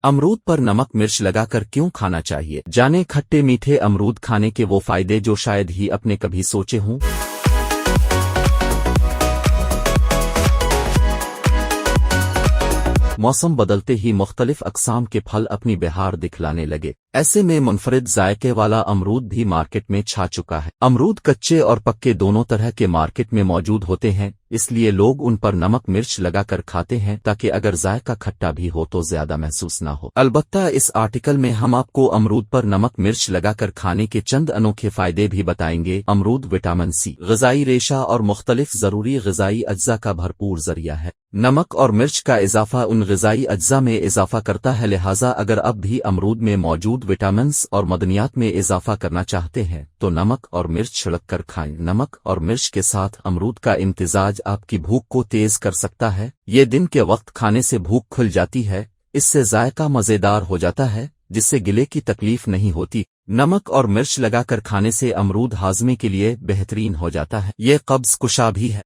अमरूद पर नमक मिर्च लगाकर क्यों खाना चाहिए? जाने खट्टे मीठे अमरूद खाने के वो फायदे जो शायद ही अपने कभी सोचे हों। मौसम बदलते ही मुख्तलिफ अक़साम के फल अपनी बहार दिखलाने लगे। ऐसे में मुनफरिद जायके वाला अमरूद भी मार्केट में छा चुका है। अमरूद कच्चे और पक्के दोनों तरह के मार्केट में मौजूद होते हैं, इसलिए लोग उन पर नमक मिर्च लगाकर खाते हैं ताकि अगर जायका खट्टा भी हो तो ज्यादा महसूस ना हो। अलबत्ता इस आर्टिकल में हम आपको अमरूद पर नमक मिर्च लगाकर खाने के चंद अनोखे फायदे भी बताएंगे। अमरूद विटामिन सी, ग़िज़ाई रेशा और मुख्तलिफ ज़रूरी ग़िज़ाई अज्जा का भरपूर जरिया है। नमक और मिर्च का इजाफा उन ग़िज़ाई अज्जा में इजाफा करता है, लिहाजा अगर अब भी अमरूद में मौजूद विटामिन्स और मदनियात में इजाफा करना चाहते हैं तो नमक और मिर्च छिड़क कर खाएं। नमक और मिर्च के साथ अमरूद का इम्तिजाज आपकी भूख को तेज कर सकता है। ये दिन के वक्त खाने से भूख खुल जाती है, इससे जायका मज़ेदार हो जाता है जिससे गिले की तकलीफ नहीं होती। नमक और मिर्च लगाकर खाने से अमरूद हाज़मे के लिए बेहतरीन हो जाता है। ये कब्ज़ कुशा भी है।